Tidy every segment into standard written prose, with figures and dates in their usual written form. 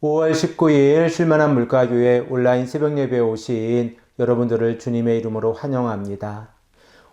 5월 19일 쉴만한 물가교회 온라인 새벽 예배에 오신 여러분들을 주님의 이름으로 환영합니다.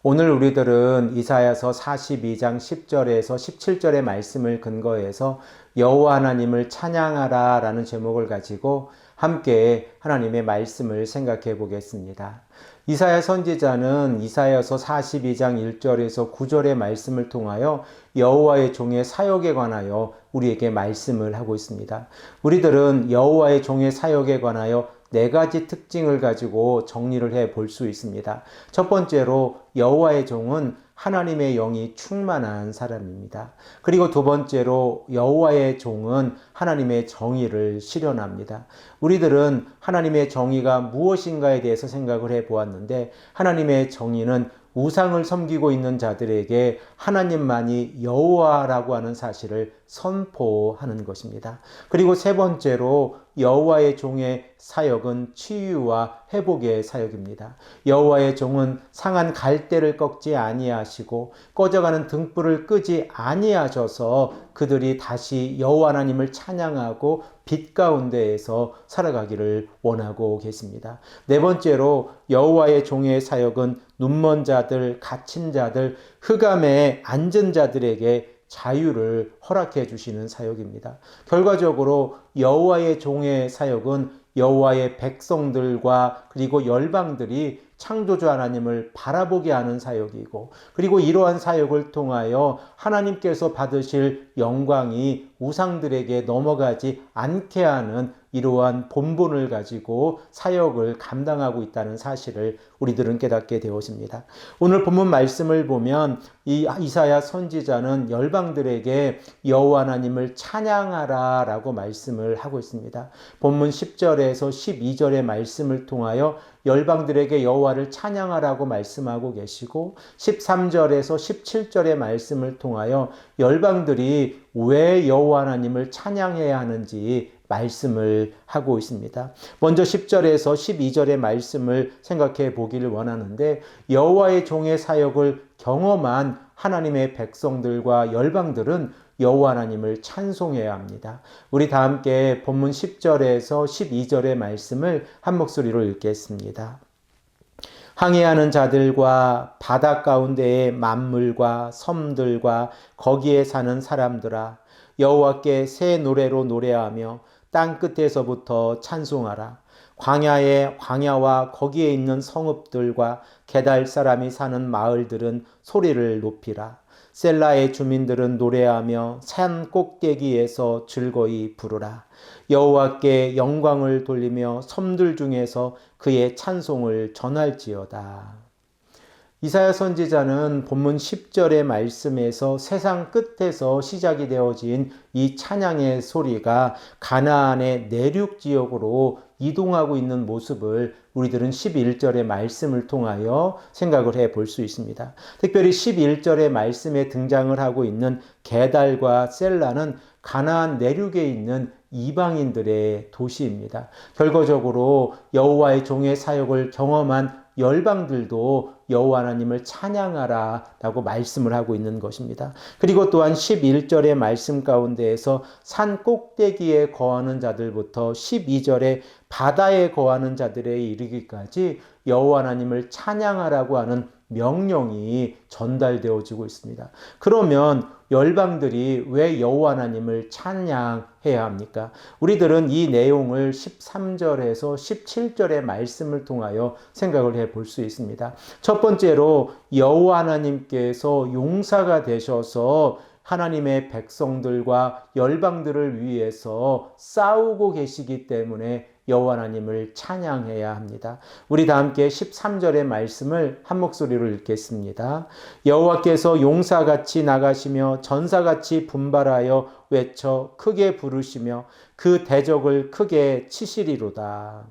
오늘 우리들은 이사야서 42장 10절에서 17절의 말씀을 근거해서 여호와 하나님을 찬양하라 라는 제목을 가지고 함께 하나님의 말씀을 생각해 보겠습니다. 이사야 선지자는 이사야서 42장 1절에서 9절의 말씀을 통하여 여호와의 종의 사역에 관하여 우리에게 말씀을 하고 있습니다. 우리들은 여호와의 종의 사역에 관하여 네 가지 특징을 가지고 정리를 해 볼 수 있습니다. 첫 번째로 여호와의 종은 하나님의 영이 충만한 사람입니다. 그리고 두 번째로 여호와의 종은 하나님의 정의를 실현합니다. 우리들은 하나님의 정의가 무엇인가에 대해서 생각을 해 보았는데 하나님의 정의는 우상을 섬기고 있는 자들에게 하나님만이 여호와라고 하는 사실을 선포하는 것입니다. 그리고 세 번째로 여호와의 종의 사역은 치유와 회복의 사역입니다. 여호와의 종은 상한 갈대를 꺾지 아니하시고 꺼져가는 등불을 끄지 아니하셔서 그들이 다시 여호와 하나님을 찬양하고 빛 가운데에서 살아가기를 원하고 계십니다. 네 번째로 여호와의 종의 사역은 눈먼 자들, 갇힌 자들, 흑암에 앉은 자들에게 자유를 허락해 주시는 사역입니다. 결과적으로 여호와의 종의 사역은 여호와의 백성들과 그리고 열방들이 창조주 하나님을 바라보게 하는 사역이고, 그리고 이러한 사역을 통하여 하나님께서 받으실 영광이 우상들에게 넘어가지 않게 하는 이러한 본분을 가지고 사역을 감당하고 있다는 사실을 우리들은 깨닫게 되었습니다. 오늘 본문 말씀을 보면 이 이사야 선지자는 열방들에게 여호와 하나님을 찬양하라 라고 말씀을 하고 있습니다. 본문 10절에서 12절의 말씀을 통하여 열방들에게 여호와를 찬양하라고 말씀하고 계시고, 13절에서 17절의 말씀을 통하여 열방들이 왜 여호와 하나님을 찬양해야 하는지 말씀을 하고 있습니다. 먼저 10절에서 12절의 말씀을 생각해 보기를 원하는데, 여호와의 종의 사역을 경험한 하나님의 백성들과 열방들은 여호와 하나님을 찬송해야 합니다. 우리 다 함께 본문 10절에서 12절의 말씀을 한 목소리로 읽겠습니다. 항해하는 자들과 바다 가운데의 만물과 섬들과 거기에 사는 사람들아, 여호와께 새 노래로 노래하며 땅 끝에서부터 찬송하라. 광야의 광야와 거기에 있는 성읍들과 게달 사람이 사는 마을들은 소리를 높이라. 셀라의 주민들은 노래하며 산 꼭대기에서 즐거이 부르라. 여호와께 영광을 돌리며 섬들 중에서 그의 찬송을 전할지어다. 이사야 선지자는 본문 10절의 말씀에서 세상 끝에서 시작이 되어진 이 찬양의 소리가 가나안의 내륙 지역으로 이동하고 있는 모습을 우리들은 11절의 말씀을 통하여 생각을 해 볼 수 있습니다. 특별히 11절의 말씀에 등장을 하고 있는 게달과 셀라는 가나안 내륙에 있는 이방인들의 도시입니다. 결과적으로 여호와의 종의 사역을 경험한 열방들도 여호와 하나님을 찬양하라 라고 말씀을 하고 있는 것입니다. 그리고 또한 11절의 말씀 가운데에서 산 꼭대기에 거하는 자들부터 12절에 바다에 거하는 자들에 이르기까지 여호와 하나님을 찬양하라고 하는 명령이 전달되어지고 있습니다. 그러면 열방들이 왜 여호와 하나님을 찬양해야 합니까? 우리들은 이 내용을 13절에서 17절의 말씀을 통하여 생각을 해 볼 수 있습니다. 첫 번째로 여호와 하나님께서 용사가 되셔서 하나님의 백성들과 열방들을 위해서 싸우고 계시기 때문에 여호와 하나님을 찬양해야 합니다. 우리 다 함께 13절의 말씀을 한 목소리로 읽겠습니다. 여호와께서 용사같이 나가시며 전사같이 분발하여 외쳐 크게 부르시며 그 대적을 크게 치시리로다.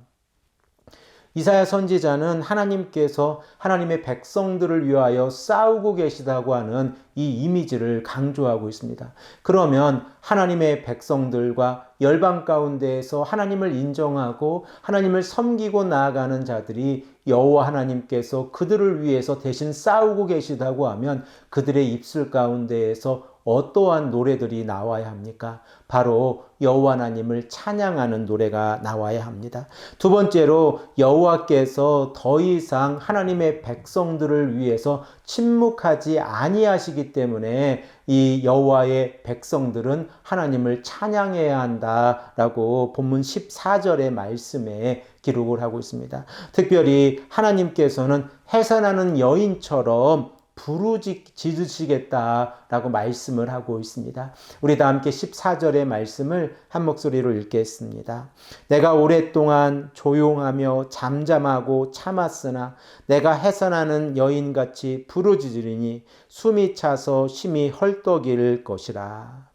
이사야 선지자는 하나님께서 하나님의 백성들을 위하여 싸우고 계시다고 하는 이 이미지를 강조하고 있습니다. 그러면 하나님의 백성들과 열방 가운데에서 하나님을 인정하고 하나님을 섬기고 나아가는 자들이 여호와 하나님께서 그들을 위해서 대신 싸우고 계시다고 하면 그들의 입술 가운데에서 어떠한 노래들이 나와야 합니까? 바로 여호와 하나님을 찬양하는 노래가 나와야 합니다. 두 번째로 여호와께서 더 이상 하나님의 백성들을 위해서 침묵하지 아니하시기 때문에 이 여호와의 백성들은 하나님을 찬양해야 한다라고 본문 14절의 말씀에 기록을 하고 있습니다. 특별히 하나님께서는 해산하는 여인처럼 부르짖으시겠다라고 말씀을 하고 있습니다. 우리 다 함께 14절의 말씀을 한 목소리로 읽겠습니다. 내가 오랫동안 조용하며 잠잠하고 참았으나 내가 해산하는 여인같이 부르짖으리니 숨이 차서 심히 헐떡일 것이라.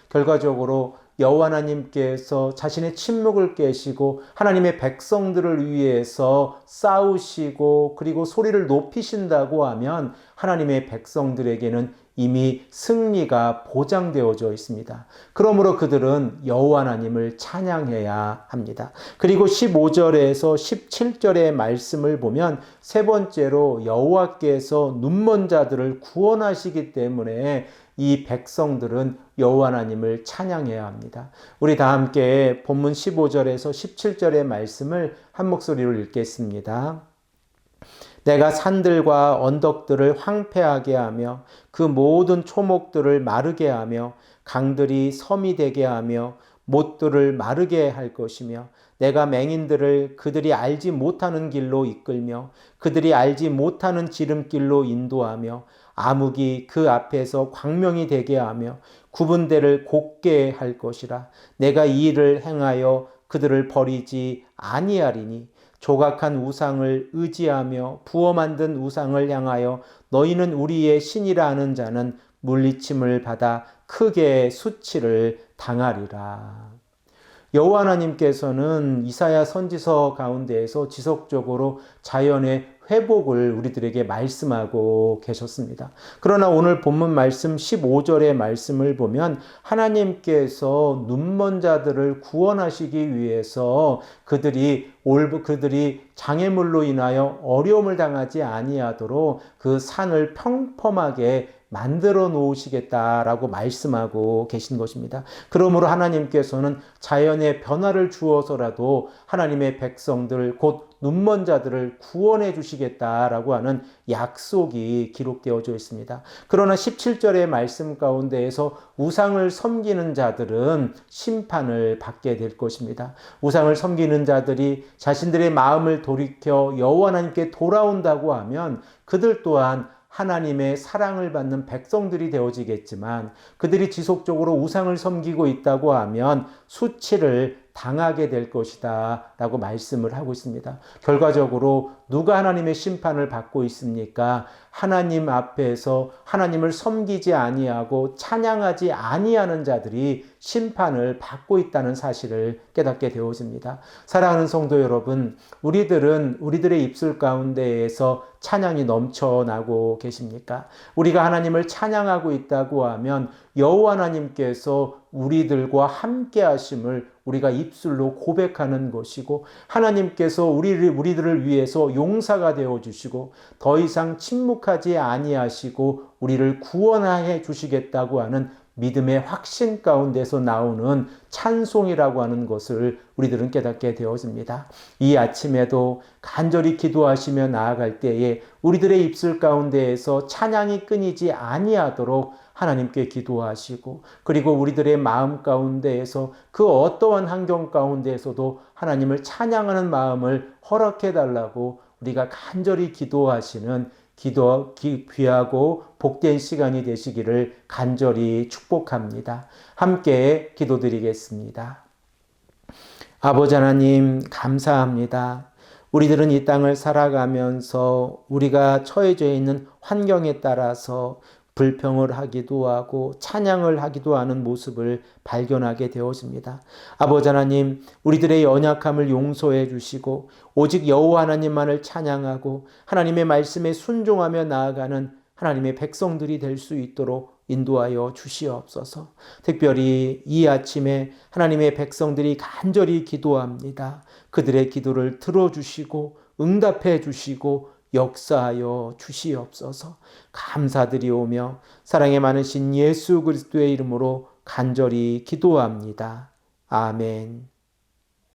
결과적으로 여호와 하나님께서 자신의 침묵을 깨시고 하나님의 백성들을 위해서 싸우시고 그리고 소리를 높이신다고 하면 하나님의 백성들에게는 이미 승리가 보장되어져 있습니다. 그러므로 그들은 여호와 하나님을 찬양해야 합니다. 그리고 15절에서 17절의 말씀을 보면 세 번째로 여호와께서 눈먼 자들을 구원하시기 때문에 이 백성들은 여호와 하나님을 찬양해야 합니다. 우리 다 함께 본문 15절에서 17절의 말씀을 한 목소리로 읽겠습니다. 내가 산들과 언덕들을 황폐하게 하며 그 모든 초목들을 마르게 하며 강들이 섬이 되게 하며 못들을 마르게 할 것이며 내가 맹인들을 그들이 알지 못하는 길로 이끌며 그들이 알지 못하는 지름길로 인도하며 암흑이 그 앞에서 광명이 되게 하며 구분대를 곱게 할 것이라. 내가 이 일을 행하여 그들을 버리지 아니하리니 조각한 우상을 의지하며 부어 만든 우상을 향하여 너희는 우리의 신이라 하는 자는 물리침을 받아 크게 수치를 당하리라. 여호와 하나님께서는 이사야 선지서 가운데에서 지속적으로 자연의 회복을 우리들에게 말씀하고 계셨습니다. 그러나 오늘 본문 말씀 15절의 말씀을 보면 하나님께서 눈먼 자들을 구원하시기 위해서 그들이 장애물로 인하여 어려움을 당하지 아니하도록 그 산을 평범하게 만들어 놓으시겠다라고 말씀하고 계신 것입니다. 그러므로 하나님께서는 자연의 변화를 주어서라도 하나님의 백성들 곧 눈먼 자들을 구원해 주시겠다라고 하는 약속이 기록되어져 있습니다. 그러나 17절의 말씀 가운데에서 우상을 섬기는 자들은 심판을 받게 될 것입니다. 우상을 섬기는 자들이 자신들의 마음을 돌이켜 여호와 하나님께 돌아온다고 하면 그들 또한 하나님의 사랑을 받는 백성들이 되어지겠지만 그들이 지속적으로 우상을 섬기고 있다고 하면 수치를 당하게 될 것이다 라고 말씀을 하고 있습니다. 결과적으로 누가 하나님의 심판을 받고 있습니까? 하나님 앞에서 하나님을 섬기지 아니하고 찬양하지 아니하는 자들이 심판을 받고 있다는 사실을 깨닫게 되어집니다. 사랑하는 성도 여러분, 우리들은 우리들의 입술 가운데에서 찬양이 넘쳐나고 계십니까? 우리가 하나님을 찬양하고 있다고 하면 여호와 하나님께서 우리들과 함께 하심을 우리가 입술로 고백하는 것이고 하나님께서 우리들을 위해서 용사가 되어 주시고 더 이상 침묵하지 아니하시고 우리를 구원해 주시겠다고 하는 믿음의 확신 가운데서 나오는 찬송이라고 하는 것을 우리들은 깨닫게 되어집니다. 이 아침에도 간절히 기도하시며 나아갈 때에 우리들의 입술 가운데에서 찬양이 끊이지 아니하도록 하나님께 기도하시고 그리고 우리들의 마음 가운데에서 그 어떠한 환경 가운데에서도 하나님을 찬양하는 마음을 허락해 달라고 우리가 간절히 기도하시는 귀하고 복된 시간이 되시기를 간절히 축복합니다. 함께 기도드리겠습니다. 아버지 하나님 감사합니다. 우리들은 이 땅을 살아가면서 우리가 처해져 있는 환경에 따라서 불평을 하기도 하고 찬양을 하기도 하는 모습을 발견하게 되었습니다. 아버지 하나님, 우리들의 연약함을 용서해 주시고 오직 여호와 하나님만을 찬양하고 하나님의 말씀에 순종하며 나아가는 하나님의 백성들이 될 수 있도록 인도하여 주시옵소서. 특별히 이 아침에 하나님의 백성들이 간절히 기도합니다. 그들의 기도를 들어주시고 응답해 주시고 역사하여 주시옵소서. 감사드리오며 사랑의 많으신 예수 그리스도의 이름으로 간절히 기도합니다. 아멘.